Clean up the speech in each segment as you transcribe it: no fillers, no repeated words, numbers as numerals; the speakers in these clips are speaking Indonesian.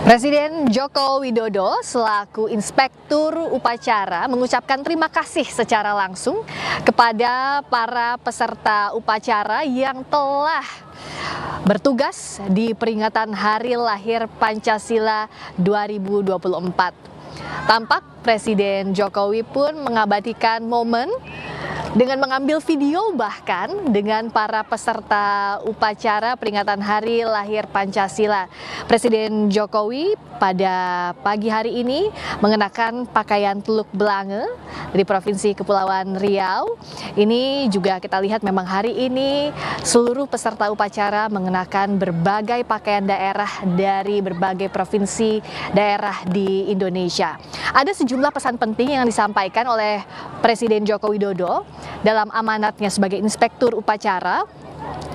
Presiden Joko Widodo selaku Inspektur Upacara mengucapkan terima kasih secara langsung kepada para peserta upacara yang telah bertugas di peringatan Hari Lahir Pancasila 2024. Tampak Presiden Jokowi pun mengabadikan momen dengan mengambil video bahkan dengan para peserta upacara peringatan Hari Lahir Pancasila. Presiden Jokowi pada pagi hari ini mengenakan pakaian Teluk Belange di Provinsi Kepulauan Riau. Ini juga kita lihat memang hari ini seluruh peserta upacara mengenakan berbagai pakaian daerah dari berbagai provinsi daerah di Indonesia. Ada sejumlah pesan penting yang disampaikan oleh Presiden Joko Widodo dalam amanatnya sebagai Inspektur Upacara,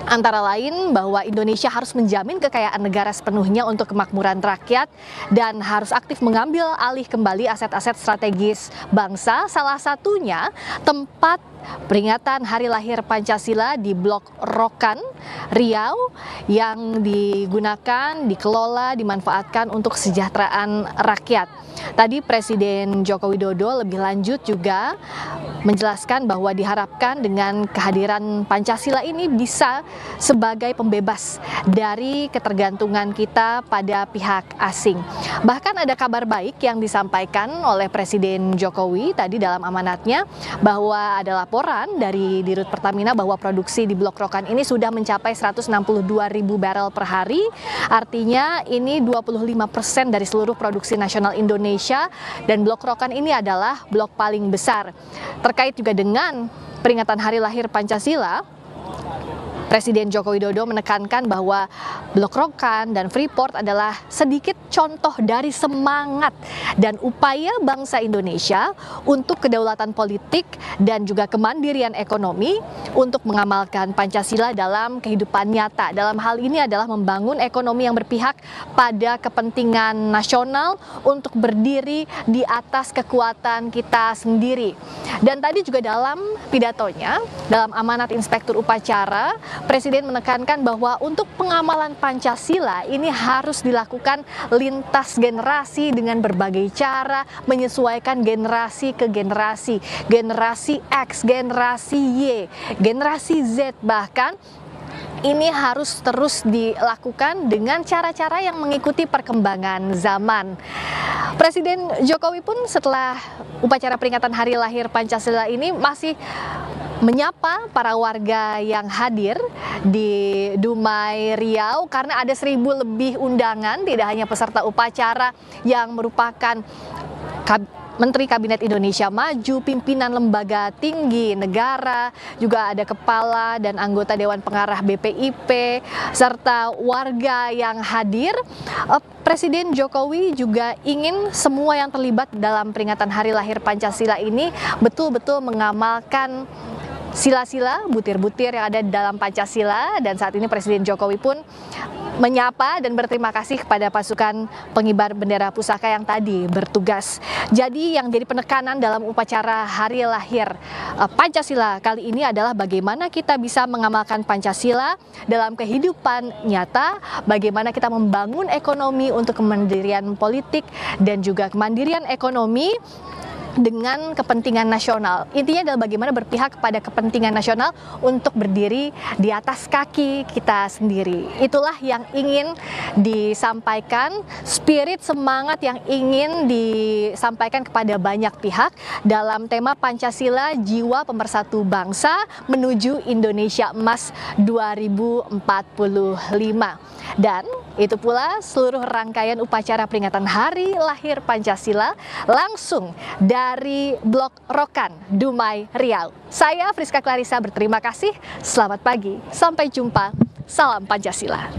antara lain bahwa Indonesia harus menjamin kekayaan negara sepenuhnya untuk kemakmuran rakyat dan harus aktif mengambil alih kembali aset-aset strategis bangsa, salah satunya tempat peringatan Hari Lahir Pancasila di Blok Rokan, Riau yang digunakan, dikelola, dimanfaatkan untuk kesejahteraan rakyat. Tadi Presiden Joko Widodo lebih lanjut juga menjelaskan bahwa diharapkan dengan kehadiran Pancasila ini bisa sebagai pembebas dari ketergantungan kita pada pihak asing. Bahkan ada kabar baik yang disampaikan oleh Presiden Jokowi tadi dalam amanatnya bahwa ada laporan dari Dirut Pertamina bahwa produksi di Blok Rokan ini sudah mencapai 162.000 barel per hari. Artinya ini 25% dari seluruh produksi nasional Indonesia, dan Blok Rokan ini adalah blok paling besar. Terkait juga dengan peringatan Hari Lahir Pancasila, Presiden Joko Widodo menekankan bahwa Blok Rokan dan Freeport adalah sedikit contoh dari semangat dan upaya bangsa Indonesia untuk kedaulatan politik dan juga kemandirian ekonomi untuk mengamalkan Pancasila dalam kehidupan nyata. Dalam hal ini adalah membangun ekonomi yang berpihak pada kepentingan nasional untuk berdiri di atas kekuatan kita sendiri. Dan tadi juga dalam pidatonya, dalam amanat Inspektur Upacara, Presiden menekankan bahwa untuk pengamalan Pancasila ini harus dilakukan lintas generasi dengan berbagai cara, menyesuaikan generasi ke generasi, generasi X, generasi Y, generasi Z bahkan. Ini harus terus dilakukan dengan cara-cara yang mengikuti perkembangan zaman. Presiden Jokowi pun setelah upacara peringatan Hari Lahir Pancasila ini masih menyapa para warga yang hadir di Dumai Riau karena ada 1.000 lebih undangan, tidak hanya peserta upacara yang merupakan Menteri Kabinet Indonesia Maju, pimpinan lembaga tinggi negara, juga ada kepala dan anggota Dewan Pengarah BPIP, serta warga yang hadir. Presiden Jokowi juga ingin semua yang terlibat dalam peringatan Hari Lahir Pancasila ini betul-betul mengamalkan sila-sila, butir-butir yang ada di dalam Pancasila, dan saat ini Presiden Jokowi pun menyapa dan berterima kasih kepada pasukan pengibar bendera pusaka yang tadi bertugas. Jadi yang jadi penekanan dalam upacara Hari Lahir Pancasila kali ini adalah bagaimana kita bisa mengamalkan Pancasila dalam kehidupan nyata, bagaimana kita membangun ekonomi untuk kemandirian politik dan juga kemandirian ekonomi dengan kepentingan nasional. Intinya adalah bagaimana berpihak kepada kepentingan nasional untuk berdiri di atas kaki kita sendiri. Itulah yang ingin disampaikan, spirit semangat yang ingin disampaikan kepada banyak pihak dalam tema Pancasila Jiwa Pemersatu Bangsa menuju Indonesia Emas 2045. Dan itu pula seluruh rangkaian upacara peringatan Hari Lahir Pancasila langsung dari Blok Rokan, Dumai, Riau. Saya Friska Clarissa berterima kasih, selamat pagi, sampai jumpa, salam Pancasila.